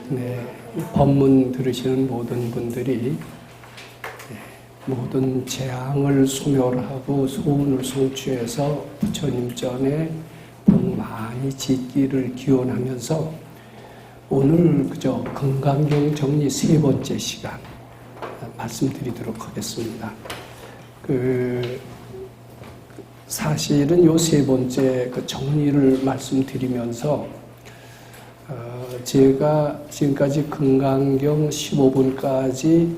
네, 이 법문 들으시는 모든 분들이 모든 재앙을 소멸하고 소원을 성취해서 부처님 전에 복 많이 짓기를 기원하면서 오늘 그저 건강경 정리 세 번째 시간 말씀드리도록 하겠습니다. 사실은 요 세 번째 그 정리를 말씀드리면서 제가 지금까지 건강경 15분까지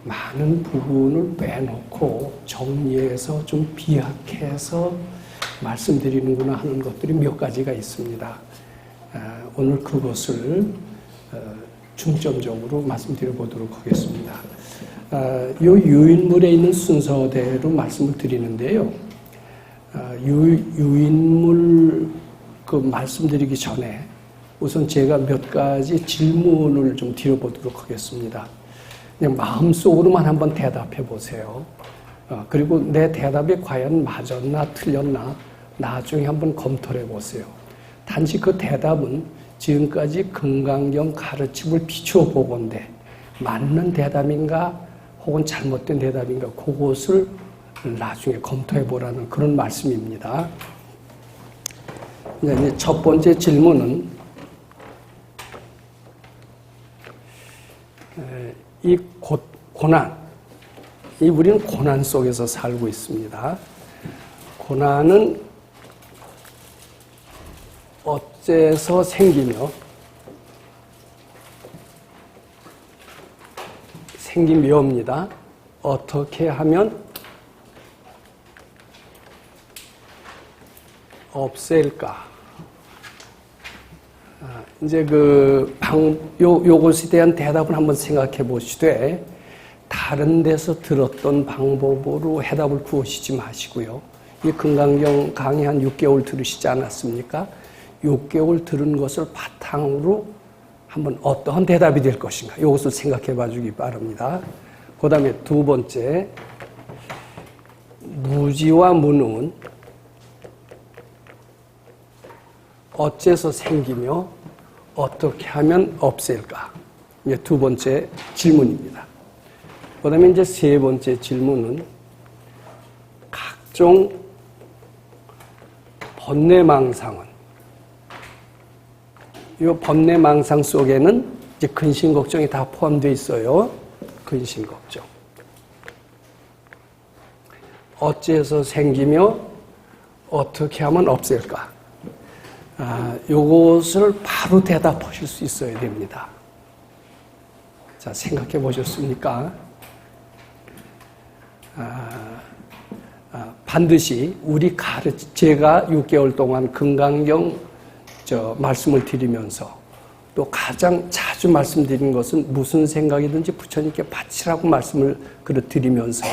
많은 부분을 빼놓고 정리해서 좀 비약해서 말씀드리는구나 하는 것들이 몇 가지가 있습니다. 오늘 그것을 중점적으로 말씀드려 보도록 하겠습니다. 요 유인물에 있는 순서대로 말씀을 드리는데요. 유인물 그 말씀드리기 전에 우선 제가 몇 가지 질문을 좀 드려보도록 하겠습니다. 그냥 마음속으로만 한번 대답해 보세요. 그리고 내 대답이 과연 맞았나 틀렸나 나중에 한번 검토해 보세요. 단지 그 대답은 지금까지 건강경 가르침을 비추어 보건대 맞는 대답인가 혹은 잘못된 대답인가 그것을 나중에 검토해 보라는 그런 말씀입니다. 이제 첫 번째 질문은 이 고난, 우리는 고난 속에서 살고 있습니다. 고난은 어째서 생기며 생기며입니다. 어떻게 하면 없앨까? 이제 요것에 대한 대답을 한번 생각해 보시되, 다른 데서 들었던 방법으로 해답을 구하시지 마시고요. 이 건강경 강의 한 6개월 들으시지 않았습니까? 6개월 들은 것을 바탕으로 한번 어떠한 대답이 될 것인가, 이것을 생각해 봐 주기 바랍니다. 그 다음에 두 번째, 무지와 무능은 어째서 생기며 어떻게 하면 없앨까? 이제 두 번째 질문입니다. 그 다음에 이제 세 번째 질문은 각종 번뇌망상은, 이 번뇌망상 속에는 이제 근심걱정이 다 포함되어 있어요. 근심걱정. 어째서 생기며 어떻게 하면 없앨까? 요것을 바로 대답하실 수 있어야 됩니다. 자, 생각해 보셨습니까? 반드시 제가 6개월 동안 건강경 말씀을 드리면서 또 가장 자주 말씀드리는 것은 무슨 생각이든지 부처님께 바치라고 말씀을 드리면서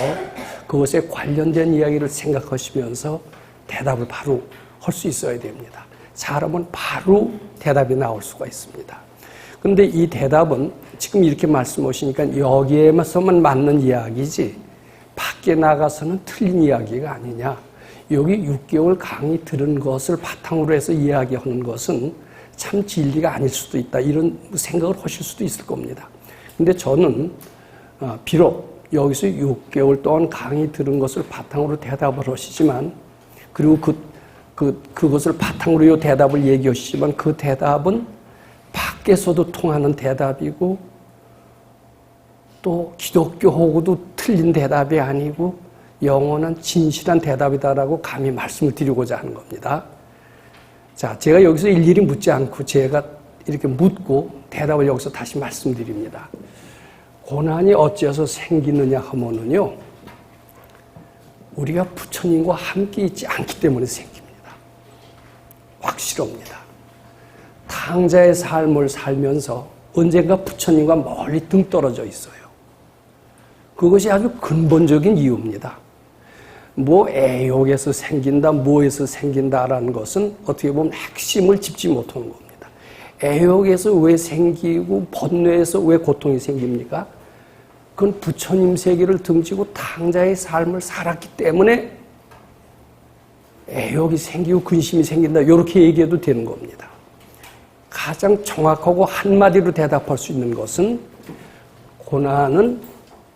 그것에 관련된 이야기를 생각하시면서 대답을 바로 할 수 있어야 됩니다. 잘하면 바로 대답이 나올 수가 있습니다. 그런데 이 대답은 지금 이렇게 말씀하시니까 여기에서만 맞는 이야기지 밖에 나가서는 틀린 이야기가 아니냐. 여기 6개월 강의 들은 것을 바탕으로 해서 이야기하는 것은 참 진리가 아닐 수도 있다. 이런 생각을 하실 수도 있을 겁니다. 근데 저는 비록 여기서 6개월 동안 강의 들은 것을 바탕으로 대답을 하시지만, 그리고 그것을 바탕으로 이 대답을 얘기하시지만 그 대답은 밖에서도 통하는 대답이고 또 기독교하고도 틀린 대답이 아니고 영원한 진실한 대답이다라고 감히 말씀을 드리고자 하는 겁니다. 자, 제가 여기서 일일이 묻지 않고 제가 이렇게 묻고 대답을 여기서 다시 말씀드립니다. 고난이 어찌해서 생기느냐 하면은요, 우리가 부처님과 함께 있지 않기 때문에 생깁니다. 확실합니다. 탕자의 삶을 살면서 언젠가 부처님과 멀리 등 떨어져 있어요. 그것이 아주 근본적인 이유입니다. 뭐 애욕에서 생긴다, 뭐에서 생긴다라는 것은 어떻게 보면 핵심을 짚지 못하는 겁니다. 애욕에서 왜 생기고 번뇌에서 왜 고통이 생깁니까? 그건 부처님 세계를 등지고 탕자의 삶을 살았기 때문에 애욕이 생기고 근심이 생긴다, 이렇게 얘기해도 되는 겁니다. 가장 정확하고 한마디로 대답할 수 있는 것은 고난은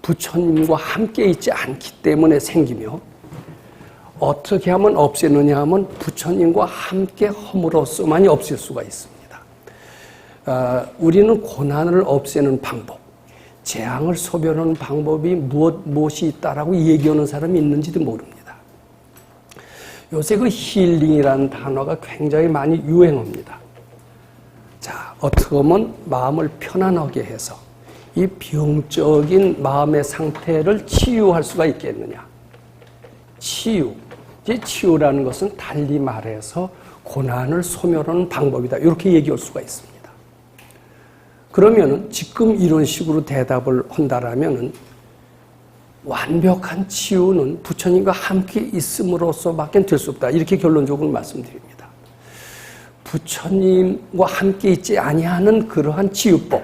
부처님과 함께 있지 않기 때문에 생기며 어떻게 하면 없애느냐 하면 부처님과 함께 함으로써만이 없앨 수가 있습니다. 우리는 고난을 없애는 방법, 재앙을 소멸하는 방법이 무엇이 있다라고 얘기하는 사람이 있는지도 모릅니다. 요새 그 힐링이라는 단어가 굉장히 많이 유행합니다. 자, 어떻게 보면 마음을 편안하게 해서 이 병적인 마음의 상태를 치유할 수가 있겠느냐. 치유. 이제 치유라는 것은 달리 말해서 고난을 소멸하는 방법이다. 이렇게 얘기할 수가 있습니다. 그러면은 지금 이런 식으로 대답을 한다라면은 완벽한 치유는 부처님과 함께 있음으로써밖에 될 수 없다. 이렇게 결론적으로 말씀드립니다. 부처님과 함께 있지 아니하는 그러한 치유법,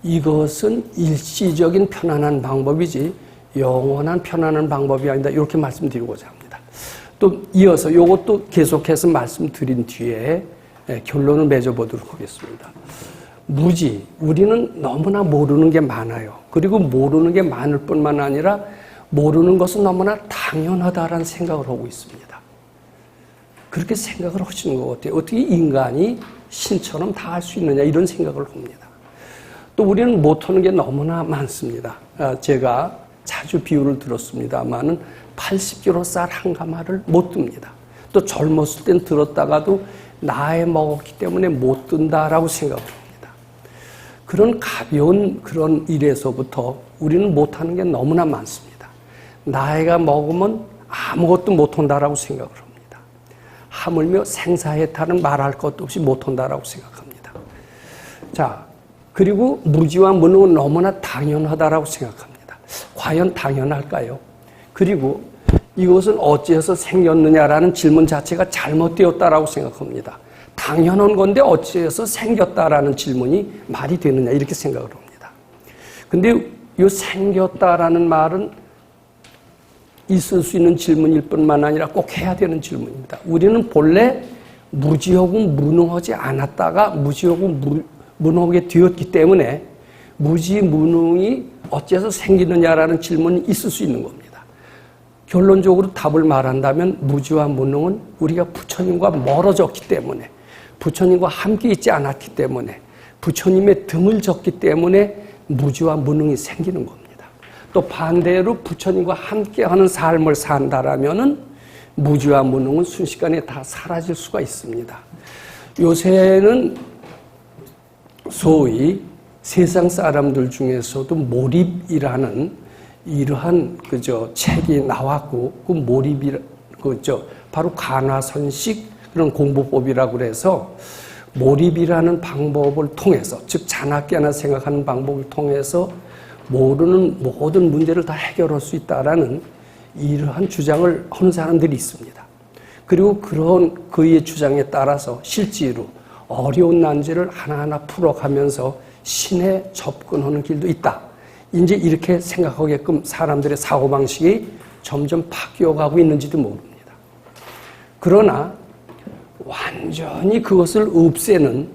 이것은 일시적인 편안한 방법이지 영원한 편안한 방법이 아니다. 이렇게 말씀드리고자 합니다. 또 이어서 이것도 계속해서 말씀드린 뒤에 결론을 맺어보도록 하겠습니다. 무지, 우리는 너무나 모르는 게 많아요. 그리고 모르는 게 많을 뿐만 아니라 모르는 것은 너무나 당연하다라는 생각을 하고 있습니다. 그렇게 생각을 하시는 것 같아요. 어떻게 인간이 신처럼 다 할 수 있느냐 이런 생각을 합니다. 또 우리는 못하는 게 너무나 많습니다. 제가 자주 비유를 들었습니다만은 80kg 쌀 한 가마를 못 듭니다. 또 젊었을 땐 들었다가도 나이 먹었기 때문에 못 든다라고 생각을 합니다. 그런 가벼운 그런 일에서부터 우리는 못하는 게 너무나 많습니다. 나이가 먹으면 아무것도 못한다라고 생각을 합니다. 하물며 생사해탈은 말할 것도 없이 못한다라고 생각합니다. 자, 그리고 무지와 무능은 너무나 당연하다라고 생각합니다. 과연 당연할까요? 그리고 이것은 어찌해서 생겼느냐라는 질문 자체가 잘못되었다라고 생각합니다. 당연한 건데 어찌해서 생겼다라는 질문이 말이 되느냐 이렇게 생각을 합니다. 근데 이 생겼다라는 말은 있을 수 있는 질문일 뿐만 아니라 꼭 해야 되는 질문입니다. 우리는 본래 무지하고 무능하지 않았다가 무지하고 무능하게 되었기 때문에 무지 무능이 어째서 생기느냐라는 질문이 있을 수 있는 겁니다. 결론적으로 답을 말한다면 무지와 무능은 우리가 부처님과 멀어졌기 때문에, 부처님과 함께 있지 않았기 때문에, 부처님의 등을 졌기 때문에 무지와 무능이 생기는 겁니다. 또 반대로 부처님과 함께하는 삶을 산다라면은 무지와 무능은 순식간에 다 사라질 수가 있습니다. 요새는 소위 세상 사람들 중에서도 몰입이라는 이러한 책이 나왔고, 그 몰입이 바로 간화선식 그런 공부법이라고 그래서 몰입이라는 방법을 통해서, 즉 자나깨나 생각하는 방법을 통해서 모르는 모든 문제를 다 해결할 수 있다라는 이러한 주장을 하는 사람들이 있습니다. 그리고 그런 그의 주장에 따라서 실제로 어려운 난제를 하나하나 풀어가면서 신에 접근하는 길도 있다. 이제 이렇게 생각하게끔 사람들의 사고방식이 점점 바뀌어가고 있는지도 모릅니다. 그러나 완전히 그것을 없애는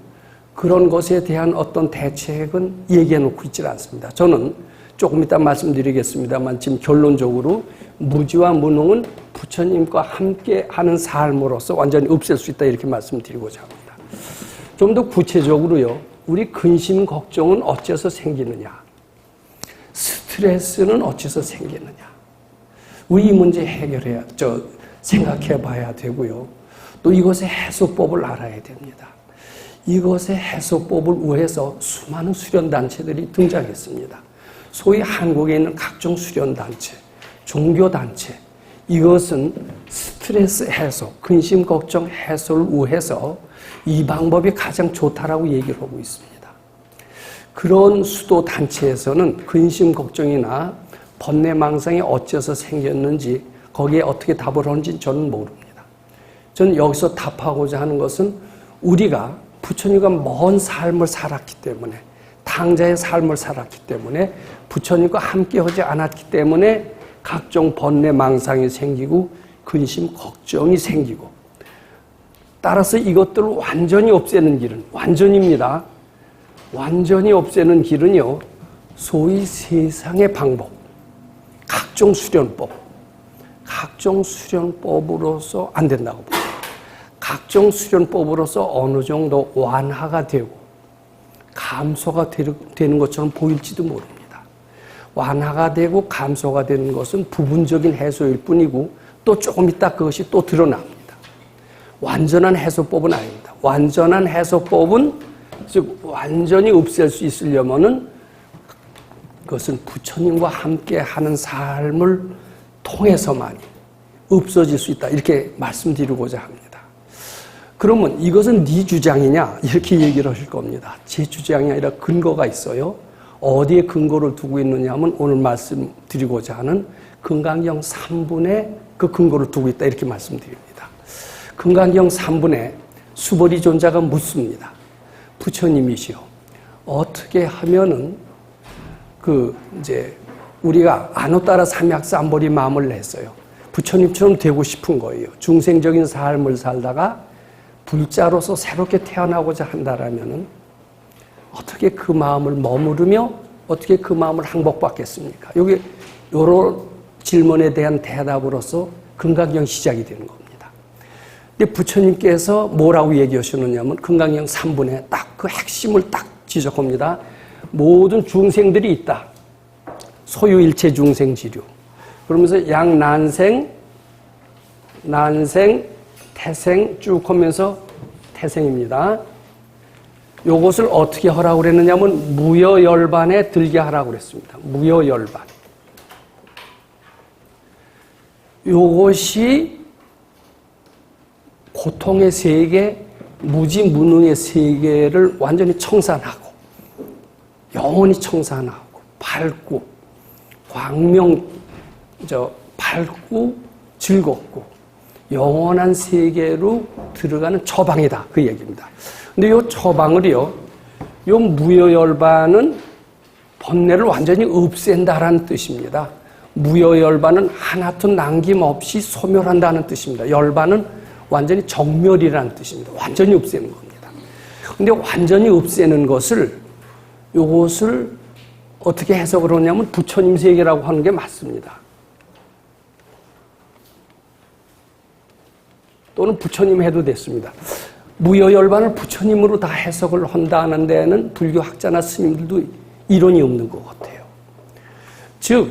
그런 것에 대한 어떤 대책은 얘기해 놓고 있지 않습니다. 저는 조금 이따 말씀드리겠습니다만 지금 결론적으로 무지와 무능은 부처님과 함께 하는 삶으로서 완전히 없앨 수 있다 이렇게 말씀드리고자 합니다. 좀 더 구체적으로요. 우리 근심 걱정은 어째서 생기느냐? 스트레스는 어째서 생기느냐? 우리 이 문제 생각해 봐야 되고요. 또 이것의 해소법을 알아야 됩니다. 이것의 해소법을 위해서 수많은 수련단체들이 등장했습니다. 소위 한국에 있는 각종 수련단체, 종교단체, 이것은 스트레스 해소, 근심 걱정 해소를 위해서 이 방법이 가장 좋다라고 얘기를 하고 있습니다. 그런 수도 단체에서는 근심 걱정이나 번뇌망상이 어째서 생겼는지 거기에 어떻게 답을 하는지 저는 모릅니다. 저는 여기서 답하고자 하는 것은 우리가 부처님과 먼 삶을 살았기 때문에, 당자의 삶을 살았기 때문에, 부처님과 함께하지 않았기 때문에 각종 번뇌망상이 생기고 근심 걱정이 생기고, 따라서 이것들을 완전히 없애는 길은, 완전입니다. 완전히 없애는 길은요, 소위 세상의 방법, 각종 수련법으로서 안 된다고 봅니다. 각종 수련법으로서 어느 정도 완화가 되고 감소가 되는 것처럼 보일지도 모릅니다. 완화가 되고 감소가 되는 것은 부분적인 해소일 뿐이고 또 조금 있다 그것이 또 드러납니다. 완전한 해소법은 아닙니다. 완전한 해소법은 즉 완전히 없앨 수 있으려면은 그것은 부처님과 함께 하는 삶을 통해서만이 없어질 수 있다. 이렇게 말씀드리고자 합니다. 그러면 이것은 네 주장이냐? 이렇게 얘기를 하실 겁니다. 제 주장이 아니라 근거가 있어요. 어디에 근거를 두고 있느냐 하면 오늘 말씀드리고자 하는 금강경 3분에 그 근거를 두고 있다. 이렇게 말씀드립니다. 금강경 3분에 수보리 존자가 묻습니다. 부처님이시여, 어떻게 하면은 이제 우리가 안호 따라 삼약삼보리 마음을 냈어요. 부처님처럼 되고 싶은 거예요. 중생적인 삶을 살다가 불자로서 새롭게 태어나고자 한다라면은 어떻게 그 마음을 머무르며 어떻게 그 마음을 항복받겠습니까? 여기 이런 질문에 대한 대답으로서 금강경 시작이 되는 겁니다. 근데 부처님께서 뭐라고 얘기하시느냐면 금강경 3분에 딱 그 핵심을 딱 지적합니다. 모든 중생들이 있다. 소유일체 중생지류. 그러면서 양난생, 난생, 태생 쭉 하면서 태생입니다. 요것을 어떻게 하라고 그랬느냐면 무여열반에 들게 하라고 그랬습니다. 무여열반. 요것이 고통의 세계, 무지무능의 세계를 완전히 청산하고 영원히 청산하고 밝고 밝고 즐겁고 영원한 세계로 들어가는 처방이다. 그 얘기입니다. 근데 요 처방을요, 요 무여열반은 번뇌를 완전히 없앤다라는 뜻입니다. 무여열반은 하나도 남김없이 소멸한다는 뜻입니다. 열반은 완전히 정멸이라는 뜻입니다. 완전히 없애는 겁니다. 근데 완전히 없애는 요것을 어떻게 해석을 하냐면 부처님 세계라고 하는 게 맞습니다. 또는 부처님 해도 됐습니다. 무여열반을 부처님으로 다 해석을 한다는 데는 불교 학자나 스님들도 이론이 없는 것 같아요. 즉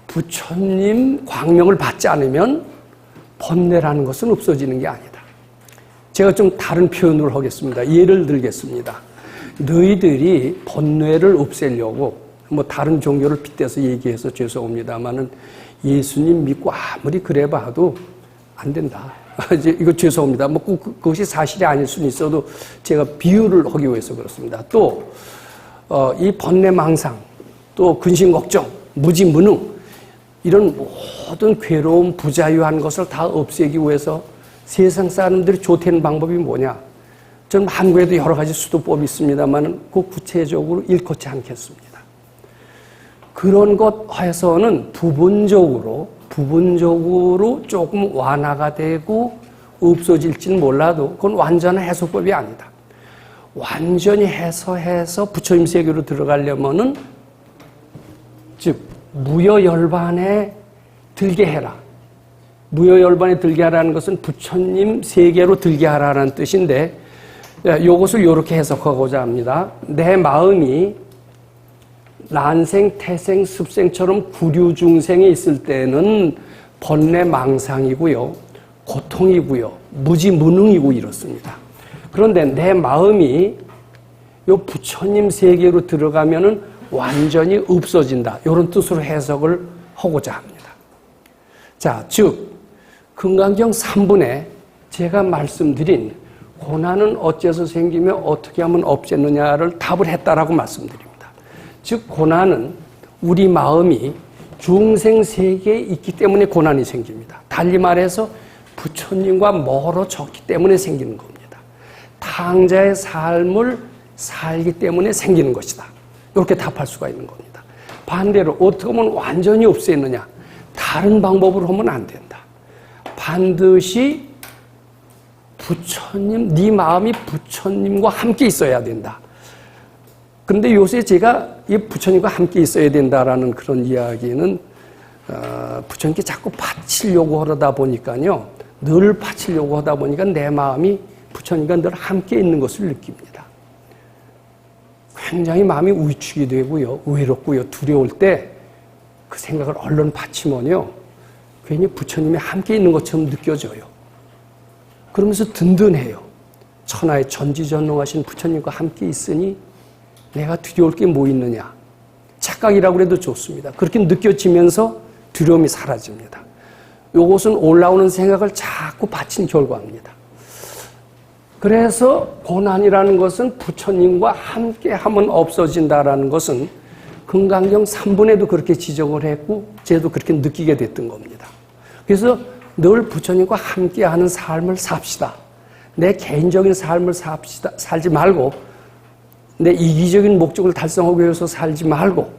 부처님 광명을 받지 않으면 번뇌라는 것은 없어지는 게 아니다. 제가 좀 다른 표현을 하겠습니다. 예를 들겠습니다. 너희들이 번뇌를 없애려고 다른 종교를 빗대서 얘기해서 죄송합니다만은 예수님 믿고 아무리 그래 봐도 안 된다. 이거 죄송합니다. 그것이 사실이 아닐 수는 있어도 제가 비유를 하기 위해서 그렇습니다. 또 이 번뇌 망상, 또 근심 걱정, 무지무능 이런 모든 괴로움, 부자유한 것을 다 없애기 위해서 세상 사람들이 좋다는 방법이 뭐냐? 저는 한국에도 여러 가지 수도법이 있습니다만 그 구체적으로 일컫지 않겠습니다. 그런 것 해서는 부분적으로 조금 완화가 되고 없어질지는 몰라도 그건 완전한 해소법이 아니다. 완전히 해소해서 부처님 세계로 들어가려면은 즉 무여열반에 들게 해라. 무여열반에 들게 하라는 것은 부처님 세계로 들게 하라는 뜻인데 이것을 이렇게 해석하고자 합니다. 내 마음이 난생, 태생, 습생처럼 구류 중생에 있을 때는 번뇌 망상이고요. 고통이고요. 무지무능이고 이렇습니다. 그런데 내 마음이 요 부처님 세계로 들어가면은 완전히 없어진다. 이런 뜻으로 해석을 하고자 합니다. 자, 즉 금강경 3분에 제가 말씀드린 고난은 어째서 생기며 어떻게 하면 없애느냐를 답을 했다라고 말씀드립니다. 즉 고난은 우리 마음이 중생세계에 있기 때문에 고난이 생깁니다. 달리 말해서 부처님과 멀어졌기 때문에 생기는 겁니다. 탕자의 삶을 살기 때문에 생기는 것이다. 이렇게 답할 수가 있는 겁니다. 반대로 어떻게 하면 완전히 없애느냐? 다른 방법으로 하면 안 된다. 반드시 부처님, 네 마음이 부처님과 함께 있어야 된다. 그런데 요새 제가 이 부처님과 함께 있어야 된다라는 그런 이야기는 부처님께 자꾸 바치려고 하다 보니까요. 늘 바치려고 하다 보니까 내 마음이 부처님과 늘 함께 있는 것을 느낍니다. 굉장히 마음이 위축이 되고요. 외롭고요. 두려울 때 그 생각을 얼른 바치면요. 괜히 부처님이 함께 있는 것처럼 느껴져요. 그러면서 든든해요. 천하에 전지전능하신 부처님과 함께 있으니 내가 두려울 게 뭐 있느냐. 착각이라고 해도 좋습니다. 그렇게 느껴지면서 두려움이 사라집니다. 이것은 올라오는 생각을 자꾸 바친 결과입니다. 그래서 고난이라는 것은 부처님과 함께하면 없어진다라는 것은 금강경 3분에도 그렇게 지적을 했고 저도 그렇게 느끼게 됐던 겁니다. 그래서 늘 부처님과 함께하는 삶을 삽시다. 내 개인적인 삶을 삽시다. 살지 말고 내 이기적인 목적을 달성하기 위해서 살지 말고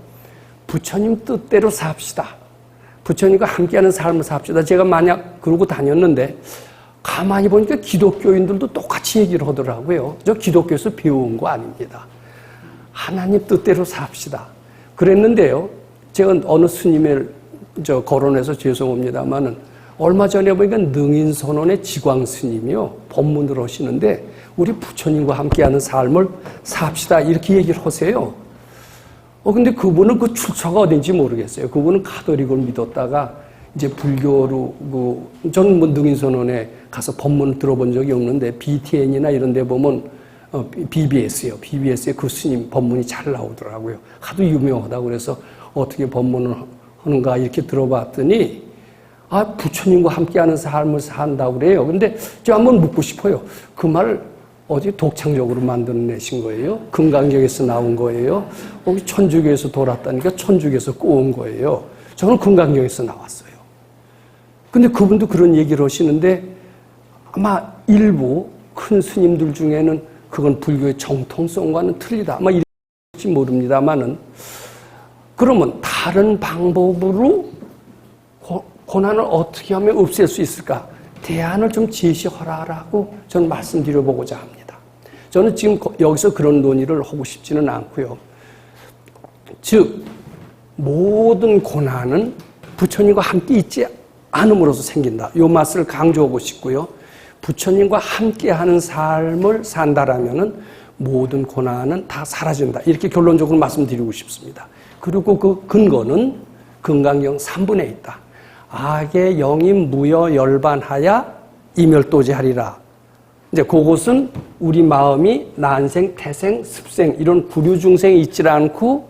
부처님 뜻대로 삽시다. 부처님과 함께하는 삶을 삽시다. 제가 만약 그러고 다녔는데 가만히 보니까 기독교인들도 똑같이 얘기를 하더라고요. 저 기독교에서 배운 거 아닙니다. 하나님 뜻대로 삽시다. 그랬는데요. 제가 어느 스님을 거론해서 죄송합니다만은 얼마 전에 보니까 능인선원의 지광 스님이요. 법문을 하시는데 우리 부처님과 함께하는 삶을 삽시다. 이렇게 얘기를 하세요. 근데 그분은 그 출처가 어딘지 모르겠어요. 그분은 가톨릭을 믿었다가 이제 불교로, 저는 뭐 능인선원에 가서 법문을 들어본 적이 없는데 BTN이나 이런 데 보면 BBS요. BBS에 그 스님 법문이 잘 나오더라고요. 하도 유명하다고 그래서 어떻게 법문을 하는가 이렇게 들어봤더니 부처님과 함께하는 삶을 산다고 그래요. 근데 제가 한번 묻고 싶어요. 그 말 어디 독창적으로 만들어내신 거예요? 금강경에서 나온 거예요? 천주교에서 돌았다니까 천주교에서 꼬은 거예요. 저는 금강경에서 나왔어요. 근데 그분도 그런 얘기를 하시는데 아마 일부 큰 스님들 중에는 그건 불교의 정통성과는 틀리다. 아마 이럴지 모릅니다만은 그러면 다른 방법으로 고난을 어떻게 하면 없앨 수 있을까? 대안을 좀 제시하라라고 저는 말씀드려보고자 합니다. 저는 지금 여기서 그런 논의를 하고 싶지는 않고요. 즉 모든 고난은 부처님과 함께 있지 않음으로써 생긴다. 이 맛을 강조하고 싶고요. 부처님과 함께하는 삶을 산다라면은 모든 고난은 다 사라진다. 이렇게 결론적으로 말씀드리고 싶습니다. 그리고 그 근거는 금강경 3분에 있다. 악의 영임 무여 열반하야 이멸도지하리라. 이제 그것은 우리 마음이 난생, 태생, 습생 이런 구류 중생이 있지 않고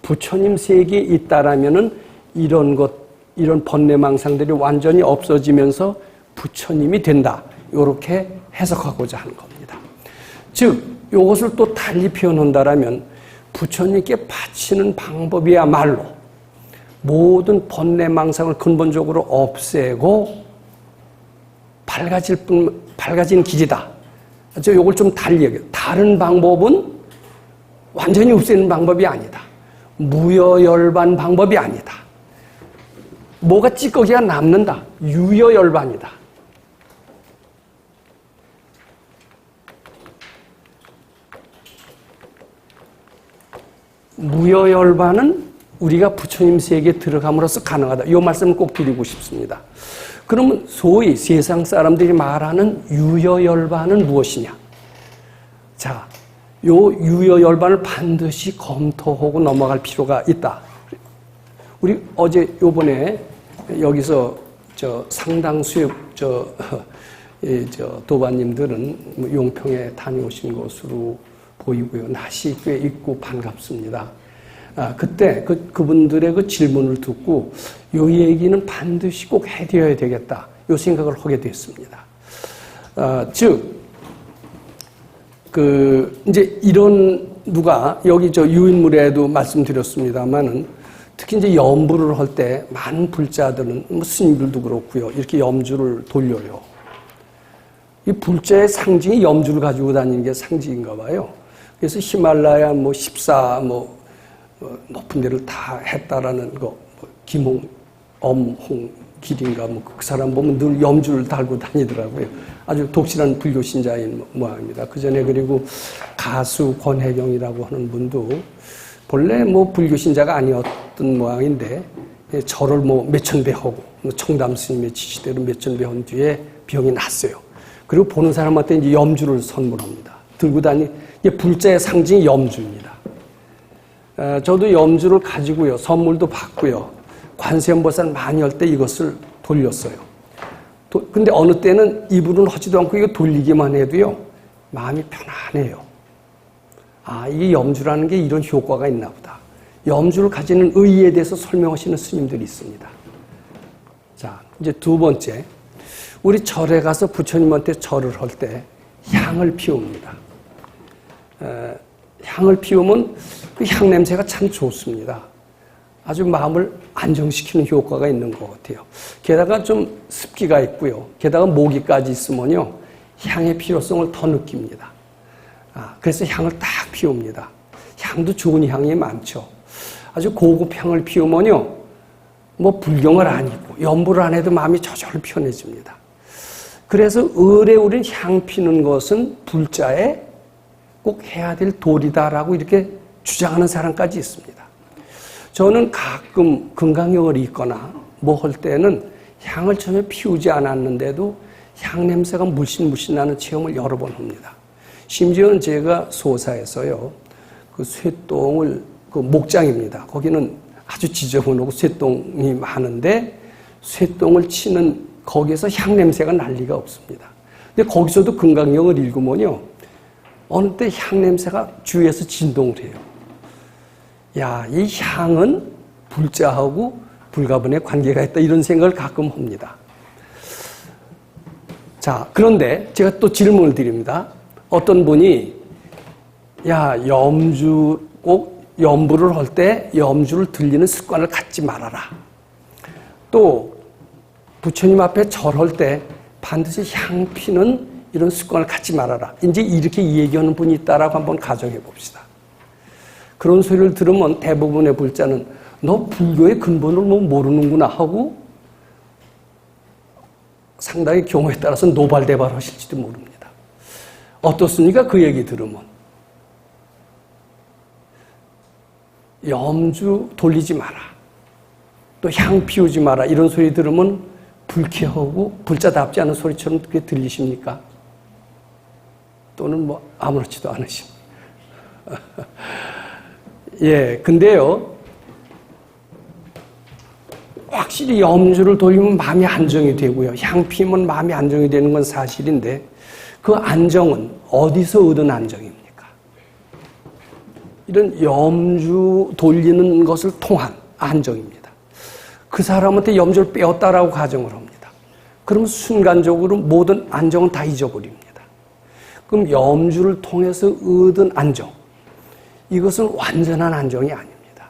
부처님 세계에 있다라면은 이런 번뇌망상들이 완전히 없어지면서 부처님이 된다. 이렇게 해석하고자 하는 겁니다. 즉, 이것을 또 달리 표현한다라면 부처님께 바치는 방법이야말로 모든 번뇌망상을 근본적으로 없애고 밝아진 길이다. 이걸 좀 달리 얘기해요. 다른 방법은 완전히 없애는 방법이 아니다. 무여열반 방법이 아니다. 뭐가 찌꺼기가 남는다. 유여열반이다. 무여열반은 우리가 부처님 세계에 들어감으로써 가능하다. 이 말씀을 꼭 드리고 싶습니다. 그러면 소위 세상 사람들이 말하는 유여열반은 무엇이냐? 자, 요 유여열반을 반드시 검토하고 넘어갈 필요가 있다. 우리 어제 요번에 여기서 상당수의 도반님들은 용평에 다녀오신 것으로 보이고요. 낯이 꽤 있고 반갑습니다. 그때 그분들의 그 질문을 듣고 요 얘기는 반드시 꼭 해드려야 되겠다. 요 생각을 하게 됐습니다. 즉, 이제 이런 누가 여기 유인물에도 말씀드렸습니다만은 특히 이제 염불을 할 때 많은 불자들은 스님들도 그렇고요. 이렇게 염주를 돌려요. 이 불자의 상징이 염주를 가지고 다니는 게 상징인가 봐요. 그래서 히말라야 14 높은 데를 다 했다라는 거, 김홍, 엄홍, 길인가 뭐 그 사람 보면 늘 염주를 달고 다니더라고요. 아주 독실한 불교 신자인 모양입니다. 그 전에 그리고 가수 권혜경이라고 하는 분도 본래 뭐 불교 신자가 아니었던 모양인데 절을 뭐 몇천 배 하고 청담 스님의 지시대로 몇천 배 한 뒤에 병이 났어요. 그리고 보는 사람한테 이제 염주를 선물합니다. 들고 다니 불자의 상징이 염주입니다. 저도 염주를 가지고요 선물도 받고요 관세음보살 많이 할 때 이것을 돌렸어요. 근데 어느 때는 이불은 하지도 않고 이거 돌리기만 해도요 마음이 편안해요. 아, 이게 염주라는 게 이런 효과가 있나 보다. 염주를 가지는 의의에 대해서 설명하시는 스님들이 있습니다. 자, 이제 두 번째, 우리 절에 가서 부처님한테 절을 할 때 향을 피웁니다. 향을 피우면 그 향 냄새가 참 좋습니다. 아주 마음을 안정시키는 효과가 있는 것 같아요. 게다가 좀 습기가 있고요. 게다가 모기까지 있으면요 향의 필요성을 더 느낍니다. 그래서 향을 딱 피웁니다. 향도 좋은 향이 많죠. 아주 고급 향을 피우면요 뭐 불경을 안 입고 염불을 안 해도 마음이 저절로 편해집니다. 그래서 을에 우린 향 피는 것은 불자에 꼭 해야 될 도리다라고 이렇게 주장하는 사람까지 있습니다. 저는 가끔 금강경을 읽거나 뭐 할 때는 향을 전혀 피우지 않았는데도 향 냄새가 물씬 나는 체험을 여러 번 합니다. 심지어는 제가 소사에서요 그 쇠똥을 그 목장입니다. 거기는 아주 지저분하고 쇠똥이 많은데 쇠똥을 치는 거기에서 향 냄새가 날 리가 없습니다. 근데 거기서도 금강경을 읽으면요 어느 때 향 냄새가 주위에서 진동을 해요. 야, 이 향은 불자하고 불가분의 관계가 있다 이런 생각을 가끔 합니다. 자, 그런데 제가 또 질문을 드립니다. 어떤 분이 야, 꼭 염불을 할 때 염주를 들리는 습관을 갖지 말아라. 또 부처님 앞에 절할 때 반드시 향 피는 이런 습관을 갖지 말아라. 이제 이렇게 얘기하는 분이 있다라고 한번 가정해 봅시다. 그런 소리를 들으면 대부분의 불자는 너 불교의 근본을 뭐 모르는구나 하고 상당히 경우에 따라서 노발대발 하실지도 모릅니다. 어떻습니까? 그 얘기 들으면. 염주 돌리지 마라. 또 향 피우지 마라. 이런 소리 들으면 불쾌하고 불자답지 않은 소리처럼 그게 들리십니까? 또는 뭐 아무렇지도 않으십니까? 예, 근데요, 확실히 염주를 돌리면 마음이 안정이 되고요. 향 피우면 마음이 안정이 되는 건 사실인데 그 안정은 어디서 얻은 안정입니까? 이런 염주 돌리는 것을 통한 안정입니다. 그 사람한테 염주를 빼었다라고 가정을 합니다. 그러면 순간적으로 모든 안정은 다 잊어버립니다. 그럼 염주를 통해서 얻은 안정, 이것은 완전한 안정이 아닙니다.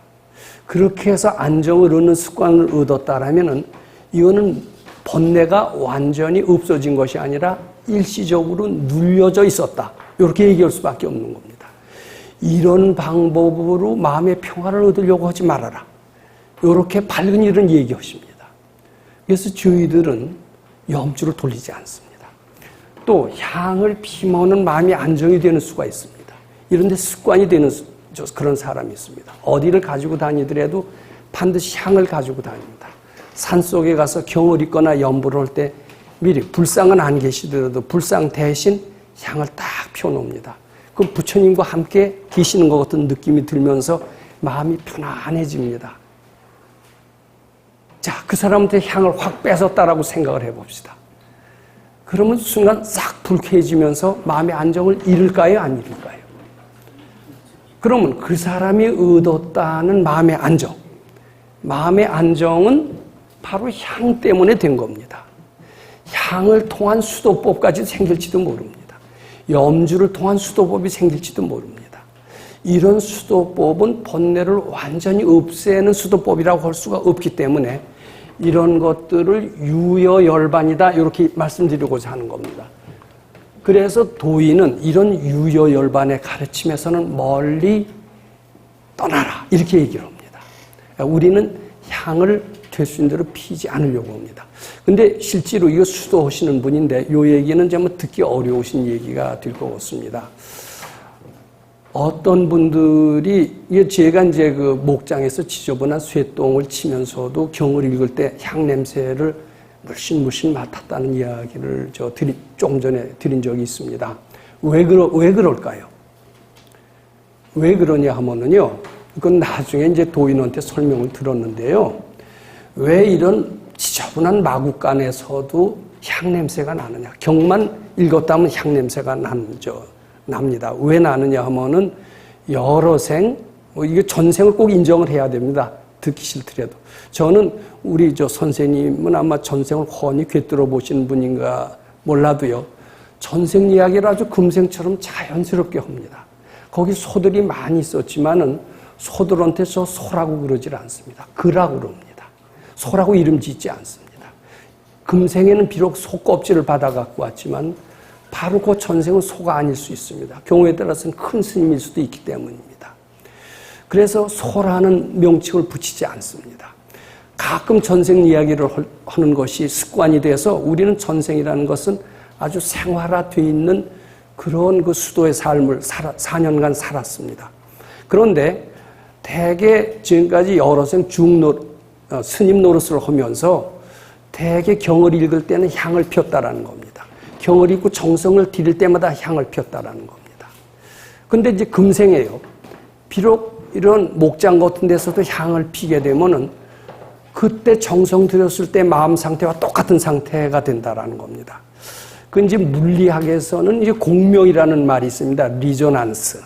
그렇게 해서 안정을 얻는 습관을 얻었다라면은 이거는 번뇌가 완전히 없어진 것이 아니라 일시적으로 눌려져 있었다. 이렇게 얘기할 수밖에 없는 겁니다. 이런 방법으로 마음의 평화를 얻으려고 하지 말아라. 이렇게 밝은 일은 얘기하십니다. 그래서 저희들은 염주를 돌리지 않습니다. 또 향을 피우는 마음이 안정이 되는 수가 있습니다. 이런데 습관이 되는 그런 사람이 있습니다. 어디를 가지고 다니더라도 반드시 향을 가지고 다닙니다. 산속에 가서 경을 읽거나 염불을 할 때 미리 불상은 안 계시더라도 불상 대신 향을 딱 펴놓습니다. 그럼 부처님과 함께 계시는 것 같은 느낌이 들면서 마음이 편안해집니다. 자, 그 사람한테 향을 확 뺏었다라고 생각을 해봅시다. 그러면 순간 싹 불쾌해지면서 마음의 안정을 잃을까요? 안 잃을까요? 그러면 그 사람이 얻었다는 마음의 안정, 마음의 안정은 바로 향 때문에 된 겁니다. 향을 통한 수도법까지 생길지도 모릅니다. 염주를 통한 수도법이 생길지도 모릅니다. 이런 수도법은 번뇌를 완전히 없애는 수도법이라고 할 수가 없기 때문에 이런 것들을 유여열반이다 이렇게 말씀드리고자 하는 겁니다. 그래서 도인은 이런 유여열반의 가르침에서는 멀리 떠나라 이렇게 얘기를 합니다. 우리는 향을 될 수 있는 대로 피지 않으려고 합니다. 근데 실제로 이거 수도하시는 분인데 이 얘기는 정말 듣기 어려우신 얘기가 될 것 같습니다. 어떤 분들이 제가 이제 그 목장에서 지저분한 쇠똥을 치면서도 경을 읽을 때 향 냄새를 물씬 맡았다는 이야기를 조금 전에 드린 적이 있습니다. 왜 그럴까요? 왜 그러냐 하면은요, 그건 나중에 이제 도인한테 설명을 들었는데요. 왜 이런 지저분한 마구간에서도 향 냄새가 나느냐? 경만 읽었다면 향 냄새가 납니다. 왜 나느냐 하면은 여러 생, 이게 전생을 꼭 인정을 해야 됩니다. 듣기 싫더라도. 저는 우리 선생님은 아마 전생을 훤히 꿰뚫어 보신 분인가 몰라도요. 전생 이야기를 아주 금생처럼 자연스럽게 합니다. 거기 소들이 많이 있었지만은 소들한테 소라고 그러질 않습니다. 그라고 그럽니다. 소라고 이름 짓지 않습니다. 금생에는 비록 소 껍질을 받아 갖고 왔지만 바로 그 전생은 소가 아닐 수 있습니다. 경우에 따라서는 큰 스님일 수도 있기 때문입니다. 그래서 소라는 명칭을 붙이지 않습니다. 가끔 전생 이야기를 하는 것이 습관이 돼서 우리는 전생이라는 것은 아주 생활화되어 있는 그런 그 수도의 삶을 4년간 살았습니다. 그런데 대개 지금까지 여러 생 스님 노릇을 하면서 대개 경을 읽을 때는 향을 폈다라는 겁니다. 경을 읽고 정성을 들일 때마다 향을 폈다라는 겁니다. 근데 이제 금생에요. 비록 이런 목장 같은 데서도 향을 피게 되면은 그때 정성 들였을 때 마음 상태와 똑같은 상태가 된다라는 겁니다. 그 이제 물리학에서는 이제 공명이라는 말이 있습니다. 리조넌스.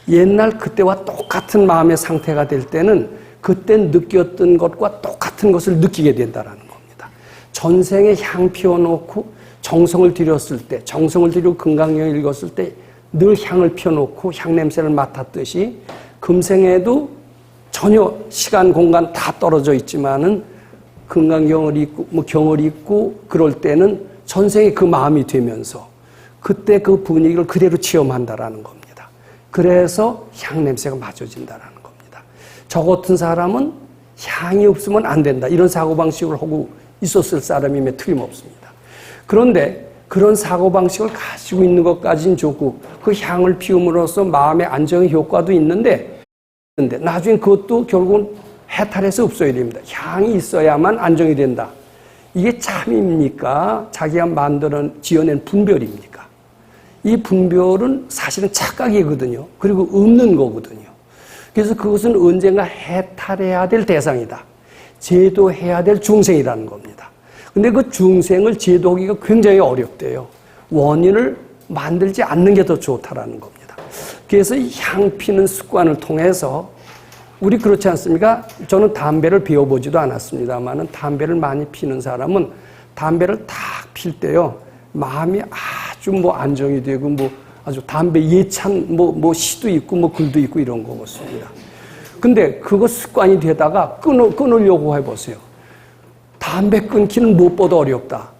옛날 그때와 똑같은 마음의 상태가 될 때는 그때 느꼈던 것과 똑같은 것을 느끼게 된다라는 겁니다. 전생에 향 피워놓고 정성을 들였을 때, 정성을 들이고 금강경을 읽었을 때 늘 향을 피워놓고 향 냄새를 맡았듯이 금생에도 전혀 시간, 공간 다 떨어져 있지만은 금강경을 읽고, 경을 읽고 그럴 때는 전생에 그 마음이 되면서 그때 그 분위기를 그대로 체험한다라는 겁니다. 그래서 향 냄새가 맞아진다라는 겁니다. 저 같은 사람은 향이 없으면 안 된다. 이런 사고방식을 하고 있었을 사람임에 틀림없습니다. 그런데 그런 사고방식을 가지고 있는 것까지는 좋고 그 향을 피움으로써 마음의 안정의 효과도 있는데 나중에 그것도 결국은 해탈해서 없어야 됩니다. 향이 있어야만 안정이 된다. 이게 참입니까? 자기가 지어낸 분별입니까? 이 분별은 사실은 착각이거든요. 그리고 없는 거거든요. 그래서 그것은 언젠가 해탈해야 될 대상이다. 제도해야 될 중생이라는 겁니다. 근데 그 중생을 제도하기가 굉장히 어렵대요. 원인을 만들지 않는 게 더 좋다라는 겁니다. 그래서 이 향 피는 습관을 통해서 우리 그렇지 않습니까? 저는 담배를 피워보지도 않았습니다만은 담배를 많이 피는 사람은 담배를 딱 필 때요. 마음이 아주 안정이 되고 아주 담배 예찬 시도 있고 글도 있고 이런 거 같습니다. 근데 그거 습관이 되다가 끊으려고 해보세요. 담배 끊기는 무엇보다 어렵다.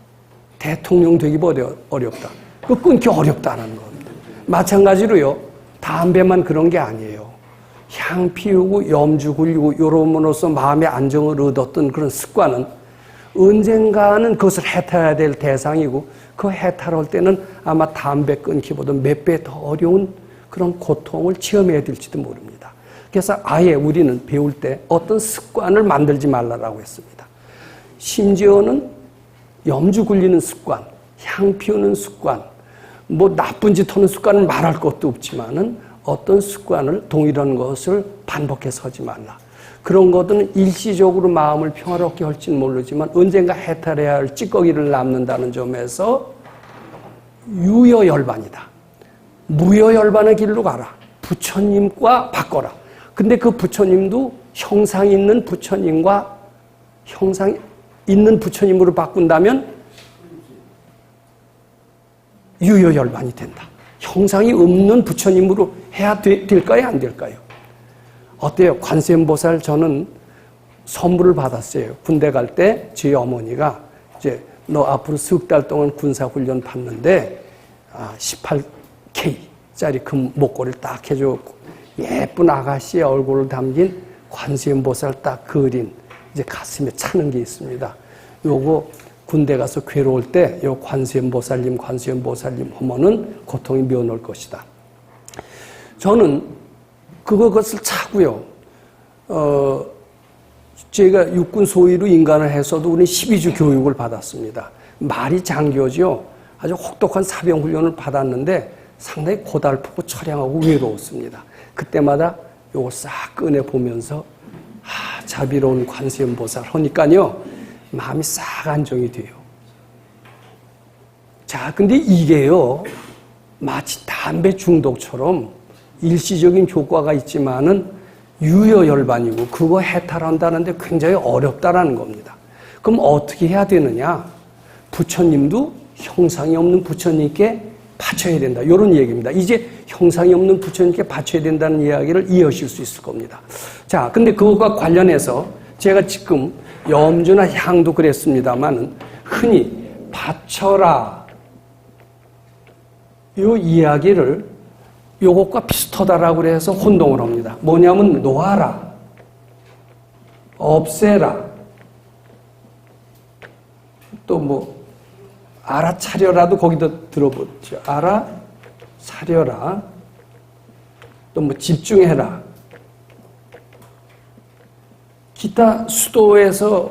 대통령 되기보다 어렵다. 그거 끊기 어렵다는 겁니다. 마찬가지로요. 담배만 그런 게 아니에요. 향 피우고 염주 굴리고 이러므로써 마음의 안정을 얻었던 그런 습관은 언젠가는 그것을 해탈해야 될 대상이고 그 해탈할 때는 아마 담배 끊기보다 몇 배 더 어려운 그런 고통을 체험해야 될지도 모릅니다. 그래서 아예 우리는 배울 때 어떤 습관을 만들지 말라라고 했습니다. 심지어는 염주 굴리는 습관, 향 피우는 습관, 나쁜 짓 하는 습관은 말할 것도 없지만은 어떤 습관을 동일한 것을 반복해서 하지 말라. 그런 것들은 일시적으로 마음을 평화롭게 할지는 모르지만 언젠가 해탈해야 할 찌꺼기를 남는다는 점에서 유여열반이다. 무여열반의 길로 가라. 부처님과 바꿔라. 근데 그 부처님도 형상 있는 부처님과 형상 있는 부처님으로 바꾼다면 유여열반이 된다. 형상이 없는 부처님으로 해야 될까요? 안 될까요? 어때요? 관세음보살 저는 선물을 받았어요. 군대 갈 때 저희 어머니가 이제 너 앞으로 석 달 동안 군사훈련 받는데 18K짜리 금 목걸이를 딱 해줬고 예쁜 아가씨의 얼굴을 담긴 관세음보살 딱 그린 이제 가슴에 차는 게 있습니다. 요거 군대 가서 괴로울 때 요 관세음보살님 하면은 고통이 면할 것이다. 저는 그것을 차고요. 제가 육군 소위로 인간을 해서도 우리 12주 교육을 받았습니다. 말이 장교죠. 아주 혹독한 사병 훈련을 받았는데 상당히 고달프고 처량하고 외로웠습니다. 그때마다 요거 싹 꺼내 보면서 자비로운 관세음보살 하니까요 마음이 싹 안정이 돼요. 자, 근데 이게요 마치 담배 중독처럼 일시적인 효과가 있지만은 유효열반이고 그거 해탈한다는데 굉장히 어렵다라는 겁니다. 그럼 어떻게 해야 되느냐? 부처님도 형상이 없는 부처님께 바쳐야 된다. 이런 얘기입니다. 이제 형상이 없는 부처님께 바쳐야 된다는 이야기를 이해하실 수 있을 겁니다. 자, 근데 그것과 관련해서 제가 지금 염주나 향도 그랬습니다만 흔히 바쳐라 이 이야기를 요것과 비슷하다라고 해서 혼동을 합니다. 뭐냐면 놓아라, 없애라, 또 뭐 알아차려라도 거기다 들어보죠. 알아차려라, 또 뭐 집중해라. 기타 수도에서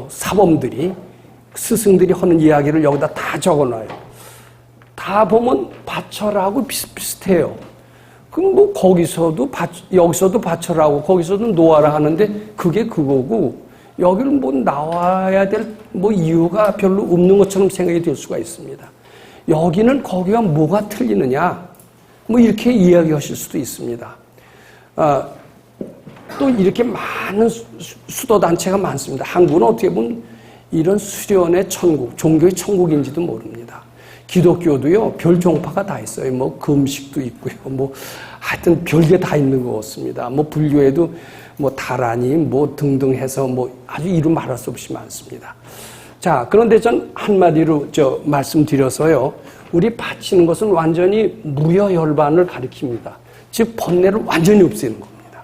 사범들이 스승들이 하는 이야기를 여기다 다 적어놔요. 다 보면 바쳐라고 비슷비슷해요. 그럼 뭐 거기서도 여기서도 바쳐라고 거기서도 놓아라 하는데 그게 그거고 여기를 뭐 나와야 될 뭐 이유가 별로 없는 것처럼 생각이 될 수가 있습니다. 여기는 거기가 뭐가 틀리느냐 뭐 이렇게 이야기하실 수도 있습니다. 또 이렇게 많은 수도단체가 많습니다. 한국은 어떻게 보면 이런 수련의 천국, 종교의 천국인지도 모릅니다. 기독교도요, 별 종파가 다 있어요. 뭐, 금식도 있고요. 뭐, 하여튼 별게 다 있는 것 같습니다. 뭐, 불교에도 뭐, 다라니, 뭐, 등등 해서 뭐, 아주 이루 말할 수 없이 많습니다. 자, 그런데 전 한마디로 말씀드려서요, 우리 바치는 것은 완전히 무여열반을 가리킵니다. 즉, 번뇌를 완전히 없애는 겁니다.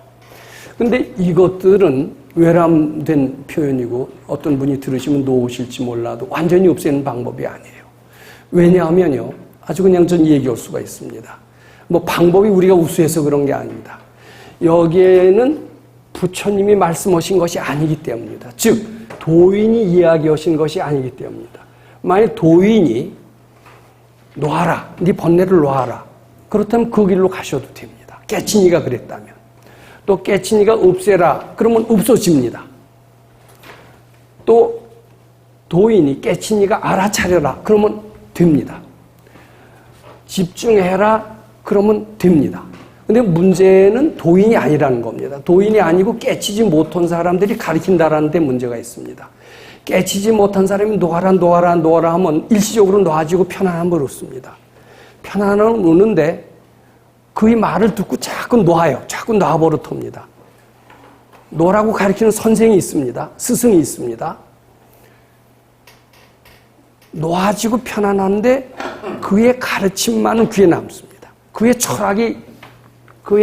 근데 이것들은 외람된 표현이고, 어떤 분이 들으시면 놓으실지 몰라도 완전히 없애는 방법이 아니에요. 왜냐하면요, 아주 그냥 전 얘기할 수가 있습니다. 뭐 방법이 우리가 우수해서 그런 게 아닙니다. 여기에는 부처님이 말씀하신 것이 아니기 때문입니다. 즉, 도인이 이야기하신 것이 아니기 때문입니다. 만약 도인이 놓아라, 네 번뇌를 놓아라. 그렇다면 그 길로 가셔도 됩니다. 깨친이가 그랬다면. 또 깨친이가 없애라, 그러면 없어집니다. 또 도인이 깨친이가 알아차려라, 그러면 됩니다. 집중해라, 그러면 됩니다. 근데 문제는 도인이 아니라는 겁니다. 도인이 아니고 깨치지 못한 사람들이 가르친다라는 데 문제가 있습니다. 깨치지 못한 사람이 놓아라 하면 일시적으로 놓아지고 편안함을 얻습니다. 편안함을 얻는데 그의 말을 듣고 자꾸 놓아요. 자꾸 놔버릇합니다. 놓으라고 가르치는 선생이 있습니다. 스승이 있습니다. 놓아지고 편안한데 그의 가르침만은 귀에 남습니다. 그의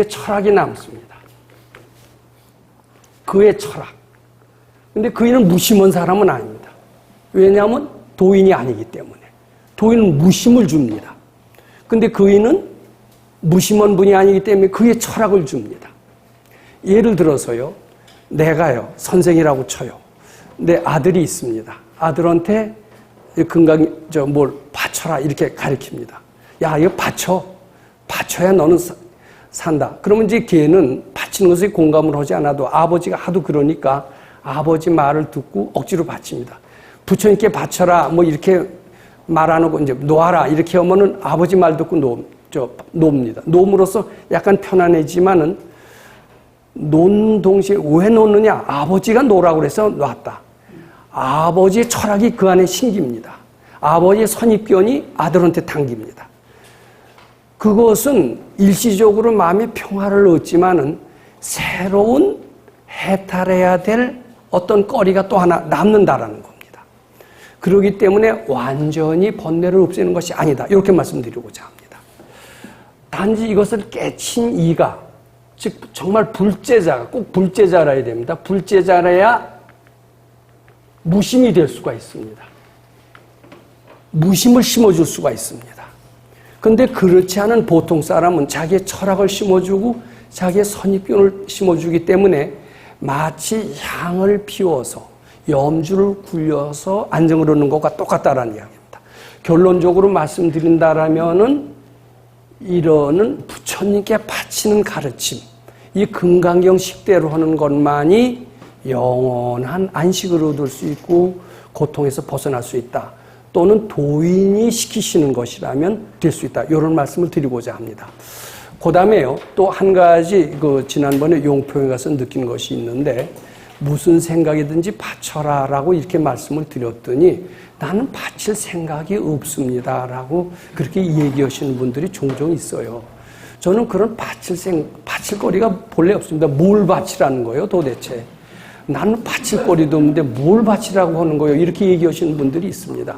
철학이 남습니다. 그의 철학. 근데 그이는 무심한 사람은 아닙니다. 왜냐하면 도인이 아니기 때문에. 도인은 무심을 줍니다. 근데 그이는 무심한 분이 아니기 때문에 그의 철학을 줍니다. 예를 들어서요, 내가요, 선생이라고 쳐요. 내 아들이 있습니다. 아들한테 뭘 바쳐라 이렇게 가르칩니다. 야, 이거 바쳐야 너는 산다. 그러면 이제 걔는 바치는 것에 공감을 하지 않아도 아버지가 하도 그러니까 아버지 말을 듣고 억지로 바칩니다. 부처님께 바쳐라 뭐 이렇게 말 안 하고 이제 놓아라 이렇게 하면은 아버지 말 듣고 놓습니다. 놓음으로써 약간 편안해지만은 놓는 동시에 왜 놓느냐? 아버지가 놓으라고 그래서 놨다. 아버지의 철학이 그 안에 심깁니다. 아버지의 선입견이 아들한테 당깁니다. 그것은 일시적으로 마음의 평화를 얻지만은 새로운 해탈해야 될 어떤 거리가 또 하나 남는다라는 겁니다. 그렇기 때문에 완전히 번뇌를 없애는 것이 아니다. 이렇게 말씀드리고자 합니다. 단지 이것을 깨친 이가, 즉 정말 불제자가 꼭 불제자라야 됩니다. 불제자라야 무심이 될 수가 있습니다. 무심을 심어줄 수가 있습니다. 그런데 그렇지 않은 보통 사람은 자기의 철학을 심어주고 자기의 선입견을 심어주기 때문에 마치 향을 피워서 염주를 굴려서 안정을 얻는 것과 똑같다라는 이야기입니다. 결론적으로 말씀드린다라면은 이러는 부처님께 바치는 가르침, 이 금강경 식대로 하는 것만이 영원한 안식을 얻을 수 있고 고통에서 벗어날 수 있다. 또는 도인이 시키시는 것이라면 될 수 있다. 이런 말씀을 드리고자 합니다. 그 다음에요. 또 한 가지 지난번에 용평에 가서 느낀 것이 있는데 무슨 생각이든지 바쳐라 라고 이렇게 말씀을 드렸더니 나는 바칠 생각이 없습니다 라고 그렇게 얘기하시는 분들이 종종 있어요. 저는 그런 바칠 거리가 본래 없습니다. 뭘 바치라는 거예요 도대체. 나는 바칠 거리도 없는데 뭘 바치라고 하는 거예요. 이렇게 얘기하시는 분들이 있습니다.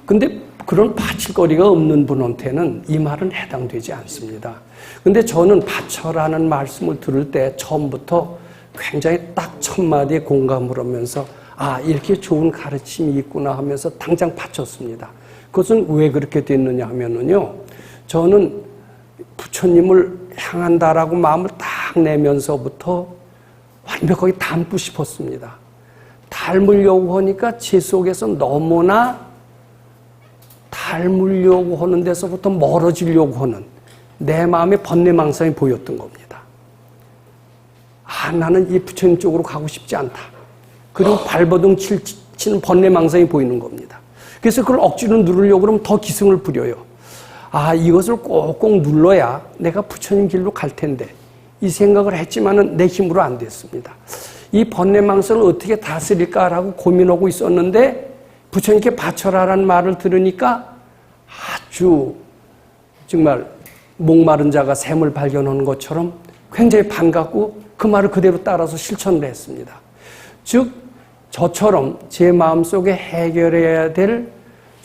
근데 그런 바칠 거리가 없는 분한테는 이 말은 해당되지 않습니다. 근데 저는 바쳐라는 말씀을 들을 때 처음부터 굉장히 딱 첫 마디에 공감을 하면서 아, 이렇게 좋은 가르침이 있구나 하면서 당장 바쳤습니다. 그것은 왜 그렇게 됐느냐 하면은요, 저는 부처님을 향한다라고 마음을 딱 내면서부터 완벽하게 닮고 싶었습니다. 닮으려고 하니까 제 속에서 너무나 닮으려고 하는 데서부터 멀어지려고 하는 내 마음의 번뇌망상이 보였던 겁니다. 아, 나는 이 부처님 쪽으로 가고 싶지 않다. 그리고 발버둥 치는 번뇌망상이 보이는 겁니다. 그래서 그걸 억지로 누르려고 그러면 더 기승을 부려요. 아, 이것을 꼭꼭 눌러야 내가 부처님 길로 갈 텐데 이 생각을 했지만은 내 힘으로 안 됐습니다. 이 번뇌망상을 어떻게 다스릴까라고 고민하고 있었는데 부처님께 바쳐라라는 말을 들으니까 아주 정말 목마른 자가 샘을 발견하는 것처럼 굉장히 반갑고 그 말을 그대로 따라서 실천을 했습니다. 즉 저처럼 제 마음속에 해결해야 될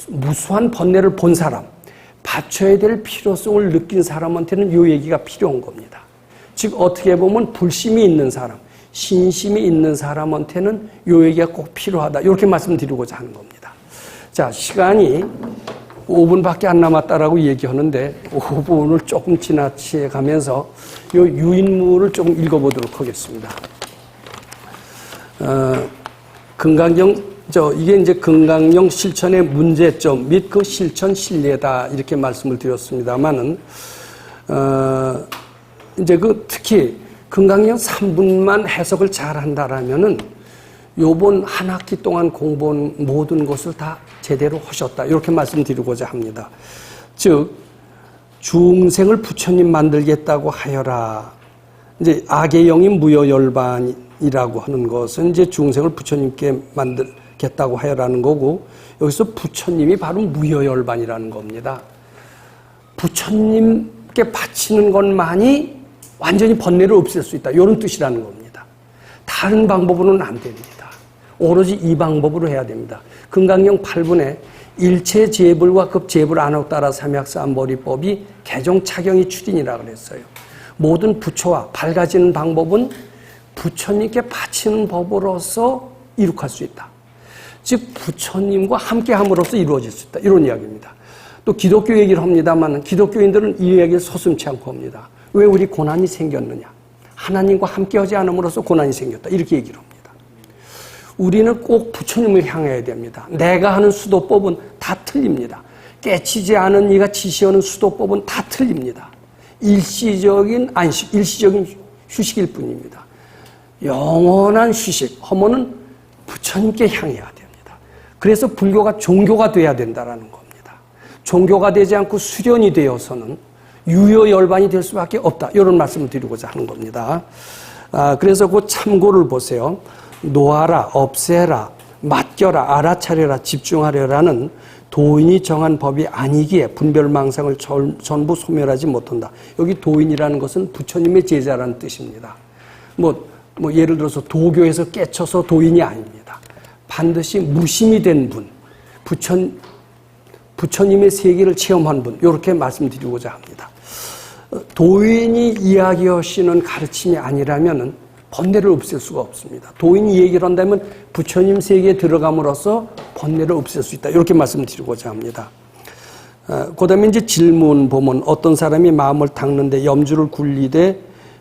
무수한 번뇌를 본 사람, 바쳐야 될 필요성을 느낀 사람한테는 이 얘기가 필요한 겁니다. 즉 어떻게 보면 불심이 있는 사람, 신심이 있는 사람한테는 이 얘기가 꼭 필요하다. 이렇게 말씀드리고자 하는 겁니다. 자, 시간이 5분밖에 안 남았다라고 얘기하는데 5분을 조금 지나치게 가면서 이 유인물을 조금 읽어보도록 하겠습니다. 이게 이제 금강경 실천의 문제점 및 그 실천 신뢰다 이렇게 말씀을 드렸습니다만은 이제 특히 금강경 3분만 해석을 잘 한다라면은 요번 한 학기 동안 공부한 모든 것을 다 제대로 하셨다. 이렇게 말씀드리고자 합니다. 즉, 중생을 부처님 만들겠다고 하여라. 이제 악의 영인 무여열반이라고 하는 것은 이제 중생을 부처님께 만들겠다고 하여라는 거고, 여기서 부처님이 바로 무여열반이라는 겁니다. 부처님께 바치는 것만이 완전히 번뇌를 없앨 수 있다. 이런 뜻이라는 겁니다. 다른 방법으로는 안 됩니다. 오로지 이 방법으로 해야 됩니다. 금강경 8분에 일체 재불과 급재불 안혹 따라 삼약삼머리법이 개정차경이 출인이라고 그랬어요. 모든 부처와 밝아지는 방법은 부처님께 바치는 법으로서 이룩할 수 있다. 즉 부처님과 함께함으로써 이루어질 수 있다. 이런 이야기입니다. 또 기독교 얘기를 합니다만 기독교인들은 이 얘기를 서슴지 않고 합니다. 왜 우리 고난이 생겼느냐. 하나님과 함께하지 않음으로써 고난이 생겼다. 이렇게 얘기를 합니다. 우리는 꼭 부처님을 향해야 됩니다. 내가 하는 수도법은 다 틀립니다. 깨치지 않은 이가 지시하는 수도법은 다 틀립니다. 일시적인 안식, 일시적인 휴식일 뿐입니다. 영원한 휴식, 허무는 부처님께 향해야 됩니다. 그래서 불교가 종교가 돼야 된다는 겁니다. 종교가 되지 않고 수련이 되어서는 유효열반이 될 수밖에 없다. 이런 말씀을 드리고자 하는 겁니다. 그래서 그 참고를 보세요. 놓아라, 없애라, 맡겨라, 알아차려라, 집중하려라는 도인이 정한 법이 아니기에 분별망상을 전부 소멸하지 못한다. 여기 도인이라는 것은 부처님의 제자라는 뜻입니다. 예를 들어서 도교에서 깨쳐서 도인이 아닙니다. 반드시 무심이 된 분, 부처님의 세계를 체험한 분, 이렇게 말씀드리고자 합니다. 도인이 이야기하시는 가르침이 아니라면은 번뇌를 없앨 수가 없습니다. 도인이 얘기를 한다면 부처님 세계에 들어감으로써 번뇌를 없앨 수 있다. 이렇게 말씀드리고자 합니다. 그 다음에 이제 질문 보면 어떤 사람이 마음을 닦는데 염주를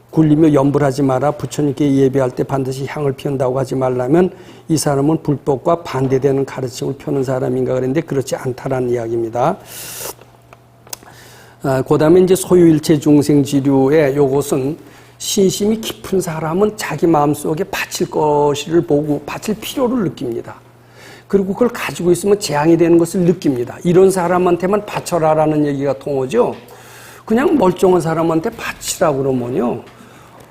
굴리며 염불하지 마라. 부처님께 예배할 때 반드시 향을 피운다고 하지 말라면 이 사람은 불법과 반대되는 가르침을 펴는 사람인가 그랬는데 그렇지 않다라는 이야기입니다. 그 다음에 이제 소유일체 중생지류에 요것은 신심이 깊은 사람은 자기 마음속에 바칠 것을 보고 바칠 필요를 느낍니다. 그리고 그걸 가지고 있으면 재앙이 되는 것을 느낍니다. 이런 사람한테만 바쳐라라는 얘기가 통하죠. 그냥 멀쩡한 사람한테 바치라고 그러면요.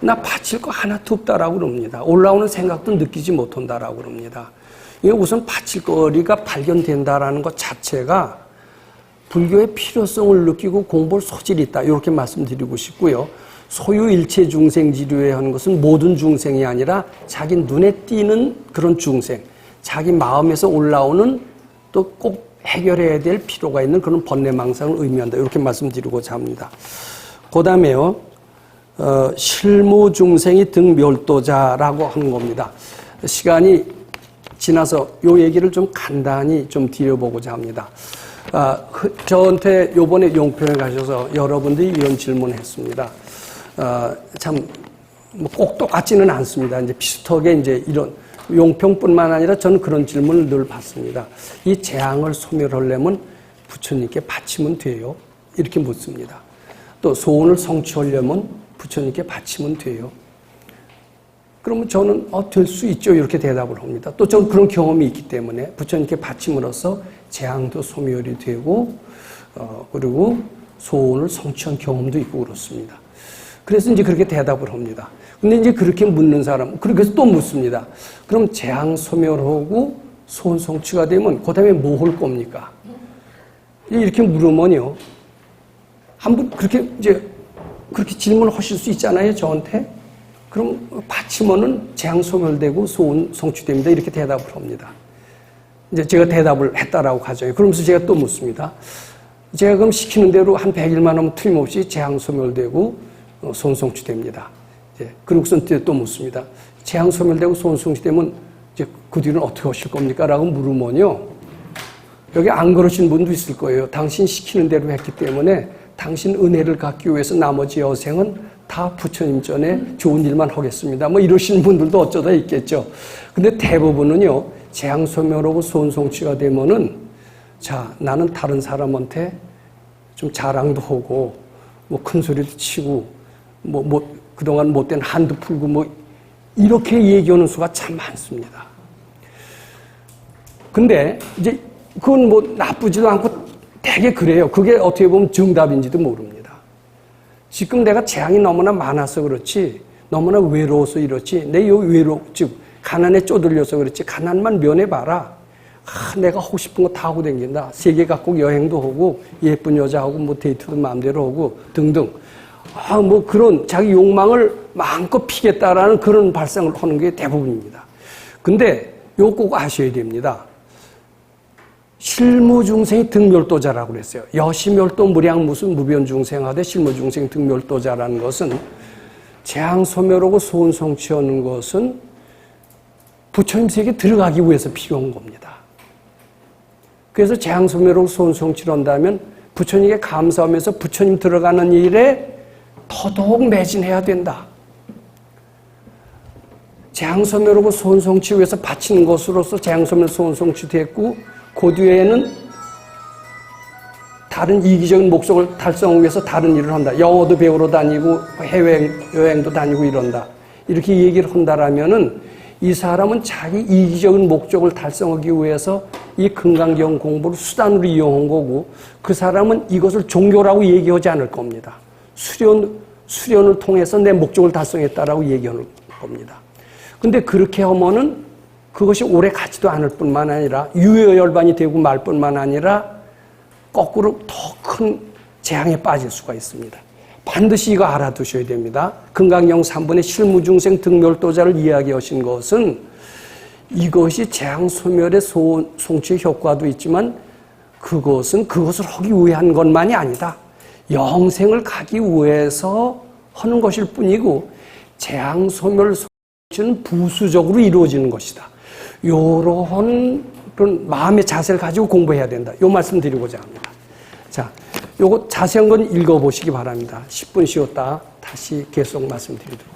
나 바칠 거 하나도 없다라고 그럽니다. 올라오는 생각도 느끼지 못한다라고 그럽니다. 이게 우선 바칠 거리가 발견된다라는 것 자체가 불교의 필요성을 느끼고 공부할 소질이 있다. 이렇게 말씀드리고 싶고요. 소유일체 중생지류에 하는 것은 모든 중생이 아니라 자기 눈에 띄는 그런 중생, 자기 마음에서 올라오는 또 꼭 해결해야 될 필요가 있는 그런 번뇌망상을 의미한다. 이렇게 말씀드리고자 합니다. 그 다음에요. 실무중생이 등멸도자라고 하는 겁니다. 시간이 지나서 이 얘기를 좀 간단히 좀 드려보고자 합니다. 저한테 요번에 용평에 가셔서 여러분들이 이런 질문을 했습니다. 참, 꼭 똑같지는 않습니다. 이제 비슷하게 이제 이런 용평뿐만 아니라 저는 그런 질문을 늘 받습니다. 이 재앙을 소멸하려면 부처님께 바치면 돼요? 이렇게 묻습니다. 또 소원을 성취하려면 부처님께 바치면 돼요? 그러면 저는 될 수 있죠. 이렇게 대답을 합니다. 또 저는 그런 경험이 있기 때문에 부처님께 바침으로써 재앙도 소멸이 되고 그리고 소원을 성취한 경험도 있고 그렇습니다. 그래서 이제 그렇게 대답을 합니다. 근데 이제 그렇게 묻는 사람, 그래서 또 묻습니다. 그럼 재앙 소멸하고 소원 성취가 되면 그 다음에 뭐 할 겁니까? 이렇게 물으면요. 한번 그렇게 질문을 하실 수 있잖아요, 저한테. 그럼 바치면은 재앙 소멸되고 소원 성취됩니다. 이렇게 대답을 합니다. 이제 제가 대답을 했다라고 가정해요. 그러면서 제가 또 묻습니다. 제가 그럼 시키는 대로 한 100일만 하면 틀림없이 재앙 소멸되고 소원 성취됩니다. 그리고선 또 묻습니다. 재앙 소멸되고 소원 성취되면 이제 그 뒤는 어떻게 하실 겁니까? 라고 물으면요. 여기 안 그러신 분도 있을 거예요. 당신 시키는 대로 했기 때문에 당신 은혜를 갖기 위해서 나머지 여생은 다 부처님 전에 좋은 일만 하겠습니다. 뭐 이러시는 분들도 어쩌다 있겠죠. 근데 대부분은요, 재앙 소멸하고 소원 성취가 되면은, 자, 나는 다른 사람한테 좀 자랑도 하고, 뭐 큰 소리도 치고, 그동안 못된 한도 풀고, 이렇게 얘기하는 수가 참 많습니다. 근데, 이제, 그건 나쁘지도 않고 되게 그래요. 그게 어떻게 보면 정답인지도 모릅니다. 지금 내가 재앙이 너무나 많아서 그렇지, 너무나 외로워서 이렇지, 즉, 가난에 쪼들려서 그렇지, 가난만 면해봐라. 내가 하고 싶은 거 다 하고 다닌다. 세계 각국 여행도 하고, 예쁜 여자하고 데이트도 마음대로 하고, 등등. 그런 자기 욕망을 마음껏 피겠다라는 그런 발상을 하는 게 대부분입니다. 근데, 요거 꼭 아셔야 됩니다. 실무중생이 등멸도자라고 그랬어요. 여시멸도 무량 무슨 무변중생하되 실무중생 등멸도자라는 것은 재앙소멸하고 소원성취하는 것은 부처님 세계에 들어가기 위해서 필요한 겁니다. 그래서 재앙소멸하고 소원성취를 한다면 부처님께 감사하면서 부처님 들어가는 일에 더더욱 매진해야 된다. 재앙소멸하고 소원성취 위해서 바치는 것으로서 재앙소멸 소원성취 됐고 그 뒤에는 다른 이기적인 목적을 달성하기 위해서 다른 일을 한다. 영어도 배우러 다니고 해외여행도 다니고 이런다. 이렇게 얘기를 한다라면은 이 사람은 자기 이기적인 목적을 달성하기 위해서 이 금강경 공부를 수단으로 이용한 거고 그 사람은 이것을 종교라고 얘기하지 않을 겁니다. 수련을 통해서 내 목적을 달성했다라고 얘기하는 겁니다. 근데 그렇게 하면은 그것이 오래 가지도 않을 뿐만 아니라 유효열반이 되고 말 뿐만 아니라 거꾸로 더 큰 재앙에 빠질 수가 있습니다. 반드시 이거 알아두셔야 됩니다. 금강경 3번의 실무중생 등멸도자를 이야기하신 것은 이것이 재앙 소멸의 송취 효과도 있지만 그것을 하기 위한 것만이 아니다. 영생을 가기 위해서 하는 것일 뿐이고 재앙 소멸 는 부수적으로 이루어지는 것이다. 요런 그런 마음의 자세를 가지고 공부해야 된다. 요 말씀 드리고자 합니다. 자, 요거 자세한 건 읽어보시기 바랍니다. 10분 쉬었다 다시 계속 말씀드리도록